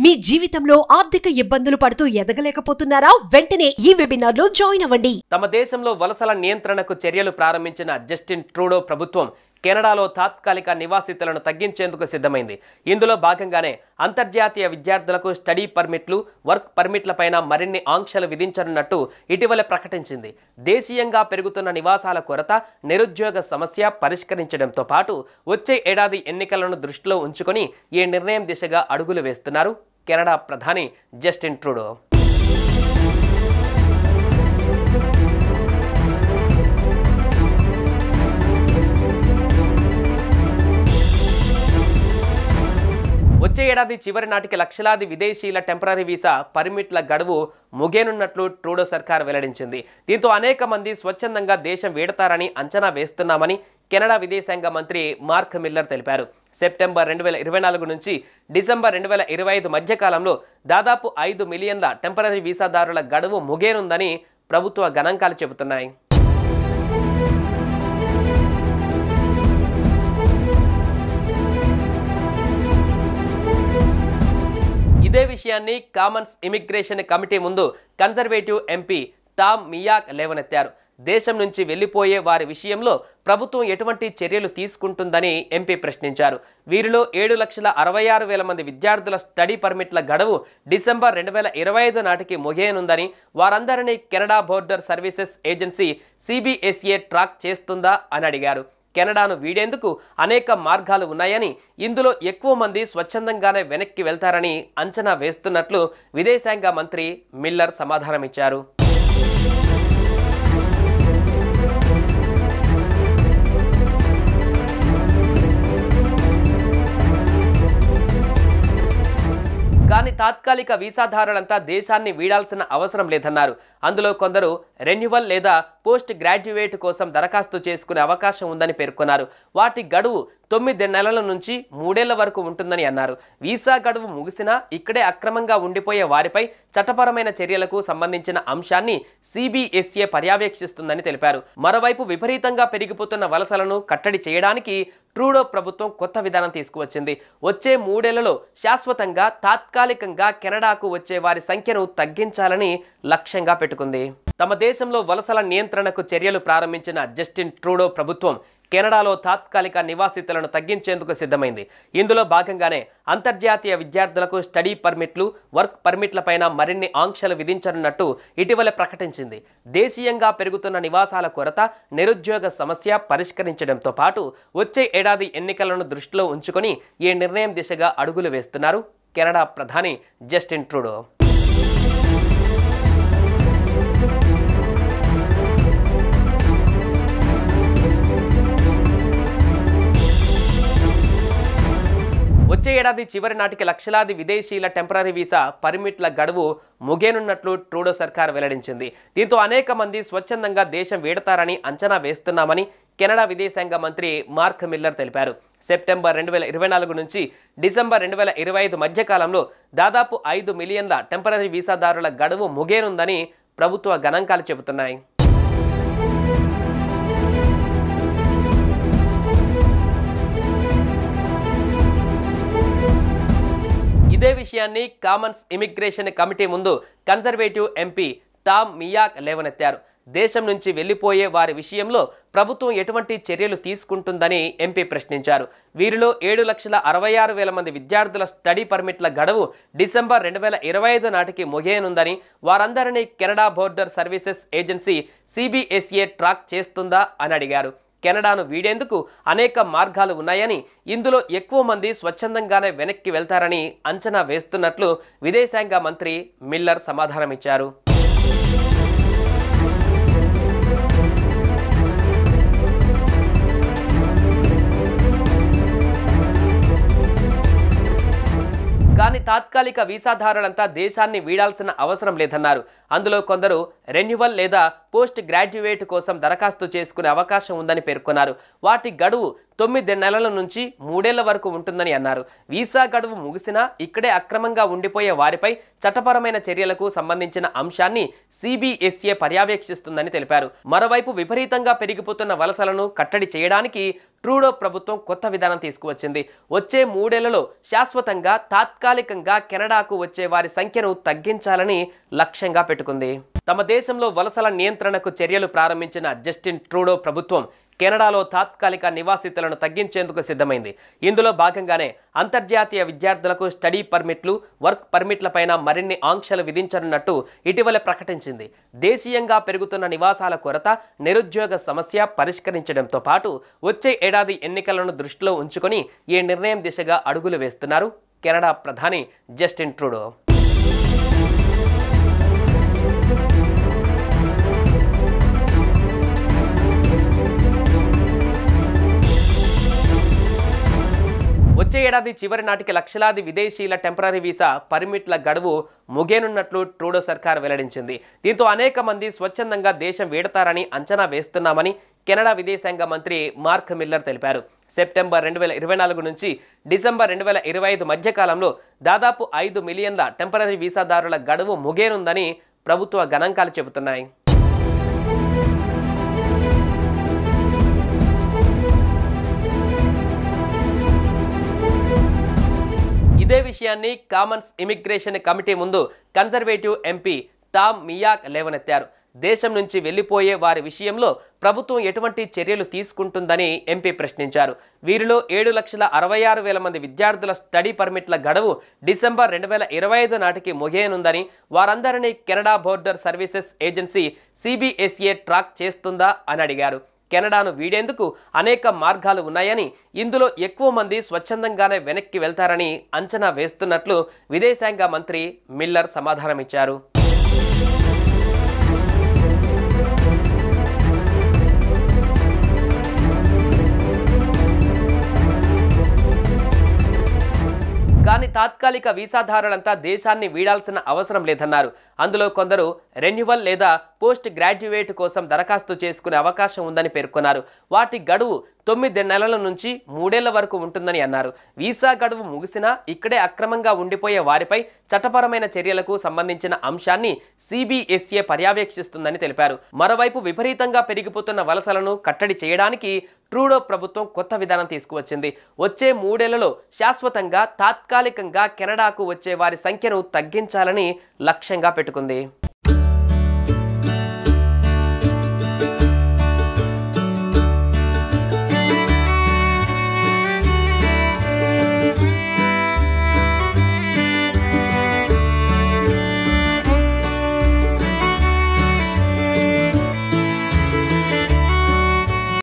మీ జీవితంలో ఆర్థిక ఇబ్బందులు పడుతూ ఎదగలేకపోతున్నారా? వెంటనే ఈ వెబినార్ లో జాయిన్ అవ్వండి. తమ దేశంలో వలసల నియంత్రణకు చర్యలు ప్రారంభించిన జస్టిన్ ట్రూడో ప్రభుత్వం కెనడాలో తాత్కాలిక నివాసితులను తగ్గించేందుకు సిద్ధమైంది. ఇందులో భాగంగానే అంతర్జాతీయ విద్యార్థులకు స్టడీ పర్మిట్లు, వర్క్ పర్మిట్లపైన మరిన్ని ఆంక్షలు విధించనున్నట్టు ఇటీవల ప్రకటించింది. దేశీయంగా పెరుగుతున్న నివాసాల కొరత, నిరుద్యోగ సమస్య పరిష్కరించడంతో పాటు వచ్చే ఏడాది ఎన్నికలను దృష్టిలో ఉంచుకొని ఈ నిర్ణయం దిశగా అడుగులు వేస్తున్నారు కెనడా ప్రధాని జస్టిన్ ట్రూడో. వచ్చే ఏడాది చివరి నాటికి లక్షలాది విదేశీయుల టెంపరరీ వీసా పర్మిట్ల గడువు ముగియనున్నట్లు ట్రూడో సర్కార్ వెల్లడించింది. దీంతో అనేక మంది స్వచ్ఛందంగా దేశం వీడతారని అంచనా వేస్తున్నామని కెనడా విదేశాంగ మంత్రి మార్క్ మిల్లర్ తెలిపారు. సెప్టెంబర్ 2024 నుంచి డిసెంబర్ 2025 మధ్యకాలంలో దాదాపు 5 మిలియన్ల టెంపరరీ వీసాదారుల గడువు ముగియనుందని ప్రభుత్వ గణాంకాలు చెబుతున్నాయి. ఇదే విషయాన్ని కామన్స్ ఇమిగ్రేషన్ కమిటీ ముందు కన్జర్వేటివ్ ఎంపీ టామ్ మియాక్ లేవనెత్తారు. దేశం నుంచి వెళ్లిపోయే వారి విషయంలో ప్రభుత్వం ఎటువంటి చర్యలు తీసుకుంటుందని ఎంపీ ప్రశ్నించారు. వీరిలో 7,66,000 మంది విద్యార్థుల స్టడీ పర్మిట్ల గడువు డిసెంబర్ 2025 నాటికి ముగియనుందని, వారందరినీ Canada border services agency CBSA track చేస్తుందా అని అడిగారు. కెనడాను వీడేందుకు అనేక మార్గాలు ఉన్నాయని, ఇందులో ఎక్కువ మంది స్వచ్ఛందంగానే వెనక్కి వెళ్తారని అంచనా వేస్తున్నట్లు విదేశాంగ మంత్రి మిల్లర్ సమాధానమిచ్చారు. కానీ తాత్కాలిక వీసాదారులంతా దేశాన్ని వీడాల్సిన అవసరం లేదన్నారు. అందులో కొందరు రెన్యువల్ లేదా పోస్ట్ గ్రాడ్యుయేట్ కోసం దరఖాస్తు చేసుకునే అవకాశం ఉందని పేర్కొన్నారు. వాటి గడువు 9 నెలల నుంచి 3 ఏళ్ల వరకు ఉంటుందని అన్నారు. వీసా గడువు ముగిసినా ఇక్కడే అక్రమంగా ఉండిపోయే వారిపై చట్టపరమైన చర్యలకు సంబంధించిన అంశాన్ని CBSA పర్యవేక్షిస్తుందని తెలిపారు. మరోవైపు విపరీతంగా పెరిగిపోతున్న వలసలను కట్టడి చేయడానికి ట్రూడో ప్రభుత్వం కొత్త విధానం తీసుకువచ్చింది. వచ్చే 3 ఏళ్లలో శాశ్వతంగా తాత్కాలికంగా కెనడాకు వచ్చే వారి సంఖ్యను తగ్గించాలని లక్ష్యంగా పెట్టుకుంది. తమ దేశంలో వలసల నియంత్రణకు చర్యలు ప్రారంభించిన జస్టిన్ ట్రూడో ప్రభుత్వం కెనడాలో తాత్కాలిక నివాసితులను తగ్గించేందుకు సిద్ధమైంది. ఇందులో భాగంగానే అంతర్జాతీయ విద్యార్థులకు స్టడీ పర్మిట్లు, వర్క్ పర్మిట్లపైన మరిన్ని ఆంక్షలు విధించనున్నట్టు ఇటీవల ప్రకటించింది. దేశీయంగా పెరుగుతున్న నివాసాల కొరత, నిరుద్యోగ సమస్య పరిష్కరించడంతో పాటు వచ్చే ఏడాది ఎన్నికలను దృష్టిలో ఉంచుకొని ఈ నిర్ణయం దిశగా అడుగులు వేస్తున్నారు కెనడా ప్రధాని జస్టిన్ ట్రూడో. వచ్చే ఏడాది చివరి నాటికి లక్షలాది విదేశీయుల టెంపరరీ వీసా పర్మిట్ల గడువు ముగియనున్నట్లు ట్రూడో సర్కార్ వెల్లడించింది. దీంతో అనేక మంది స్వచ్ఛందంగా దేశం వీడతారని అంచనా వేస్తున్నామని కెనడా విదేశాంగ మంత్రి మార్క్ మిల్లర్ తెలిపారు. సెప్టెంబర్ 2024 నుంచి డిసెంబర్ 2025 మధ్యకాలంలో దాదాపు 5 మిలియన్ల టెంపరరీ వీసాదారుల గడువు ముగియనుందని ప్రభుత్వ గణాంకాలు చెబుతున్నాయి. ఇదే విషయాన్ని కామన్స్ ఇమిగ్రేషన్ కమిటీ ముందు కన్జర్వేటివ్ ఎంపీ టామ్ మియాక్ లేవనెత్తారు. దేశం నుంచి వెళ్లిపోయే వారి విషయంలో ప్రభుత్వం ఎటువంటి చర్యలు తీసుకుంటుందని ఎంపీ ప్రశ్నించారు. వీరిలో 7,66,000 మంది విద్యార్థుల స్టడీ పర్మిట్ల గడువు డిసెంబర్ 2025 నాటికి ముగియనుందని, వారందరినీ Canada border services agency CBSA track చేస్తుందా అని అడిగారు. కెనడాను వీడేందుకు అనేక మార్గాలు ఉన్నాయని, ఇందులో ఎక్కువ మంది స్వచ్ఛందంగానే వెనక్కి వెళ్తారని అంచనా వేస్తున్నట్లు విదేశాంగ మంత్రి మిల్లర్ సమాధానమిచ్చారు. కానీ తాత్కాలిక వీసాదారులంతా దేశాన్ని వీడాల్సిన అవసరం లేదన్నారు. అందులో కొందరు రెన్యువల్ లేదా పోస్ట్ గ్రాడ్యుయేట్ కోసం దరఖాస్తు చేసుకునే అవకాశం ఉందని పేర్కొన్నారు. వాటి గడువు 9 నెలల నుంచి 3 ఏళ్ల వరకు ఉంటుందని అన్నారు. వీసా గడువు ముగిసినా ఇక్కడే అక్రమంగా ఉండిపోయే వారిపై చట్టపరమైన చర్యలకు సంబంధించిన అంశాన్ని CBSE పర్యవేక్షిస్తుందని తెలిపారు. మరోవైపు విపరీతంగా పెరిగిపోతున్న వలసలను కట్టడి చేయడానికి ట్రూడో ప్రభుత్వం కొత్త విధానం తీసుకువచ్చింది. వచ్చే 3 ఏళ్లలో శాశ్వతంగా తాత్కాలికంగా కెనడాకు వచ్చే వారి సంఖ్యను తగ్గించాలని లక్ష్యంగా పెట్టుకుంది. తమ దేశంలో వలసల నియంత్రణకు చర్యలు ప్రారంభించిన జస్టిన్ ట్రూడో ప్రభుత్వం కెనడాలో తాత్కాలిక నివాసితులను తగ్గించేందుకు సిద్ధమైంది. ఇందులో భాగంగానే అంతర్జాతీయ విద్యార్థులకు స్టడీ పర్మిట్లు, వర్క్ పర్మిట్లపైన మరిన్ని ఆంక్షలు విధించనున్నట్టు ఇటీవల ప్రకటించింది. దేశీయంగా పెరుగుతున్న నివాసాల కొరత, నిరుద్యోగ సమస్య పరిష్కరించడంతో పాటు వచ్చే ఏడాది ఎన్నికలను దృష్టిలో ఉంచుకొని ఈ నిర్ణయం దిశగా అడుగులు వేస్తున్నారు కెనడా ప్రధాని జస్టిన్ ట్రూడో. వచ్చే ఏడాది చివరి నాటికి లక్షలాది విదేశీయుల టెంపరరీ వీసా పర్మిట్ల గడువు ముగియనున్నట్లు ట్రూడో సర్కార్ వెల్లడించింది. దీంతో అనేక మంది స్వచ్ఛందంగా దేశం వీడతారని అంచనా వేస్తున్నామని కెనడా విదేశాంగ మంత్రి మార్క్ మిల్లర్ తెలిపారు. సెప్టెంబర్ 2024 నుంచి డిసెంబర్ 2025 మధ్య కాలంలో దాదాపు 5 మిలియన్ల టెంపరరీ వీసాదారుల గడువు ముగియనుందని ప్రభుత్వ గణాంకాలు చెబుతున్నాయి. ఇదే విషయాన్ని కామన్స్ ఇమిగ్రేషన్ కమిటీ ముందు కన్జర్వేటివ్ ఎంపీ టామ్ మియాక్ లేవనెత్తారు. దేశం నుంచి వెళ్లిపోయే వారి విషయంలో ప్రభుత్వం ఎటువంటి చర్యలు తీసుకుంటుందని ఎంపీ ప్రశ్నించారు. వీరిలో 7,66,000 మంది విద్యార్థుల స్టడీ పర్మిట్ల గడువు డిసెంబర్ 2025 నాటికి ముగియనుందని, వారందరినీ Canada border services agency CBSE track చేస్తుందా అని అడిగారు. కెనడాను వీడేందుకు అనేక మార్గాలు ఉన్నాయని, ఇందులో ఎక్కువ మంది స్వచ్ఛందంగానే వెనక్కి వెళ్తారని అంచనా వేస్తున్నట్లు విదేశాంగ మంత్రి మిల్లర్ సమాధానమిచ్చారు. కానీ తాత్కాలిక వీసాదారులంతా దేశాన్ని వీడాల్సిన అవసరం లేదన్నారు. అందులో కొందరు రెన్యువల్ లేదా పోస్ట్ గ్రాడ్యుయేట్ కోసం దరఖాస్తు చేసుకునే అవకాశం ఉందని పేర్కొన్నారు. వాటి గడువు 9 నెలల నుంచి 3 ఏళ్ల వరకు ఉంటుందని అన్నారు. వీసా గడువు ముగిసినా ఇక్కడే అక్రమంగా ఉండిపోయే వారిపై చట్టపరమైన చర్యలకు సంబంధించిన అంశాన్ని CBSE పర్యవేక్షిస్తుందని తెలిపారు. మరోవైపు విపరీతంగా పెరిగిపోతున్న వలసలను కట్టడి చేయడానికి ట్రూడో ప్రభుత్వం కొత్త విధానం తీసుకువచ్చింది. వచ్చే 3 ఏళ్లలో శాశ్వతంగా తాత్కాలికంగా కెనడాకు వచ్చే వారి సంఖ్యను తగ్గించాలని లక్ష్యంగా పెట్టుకుంది.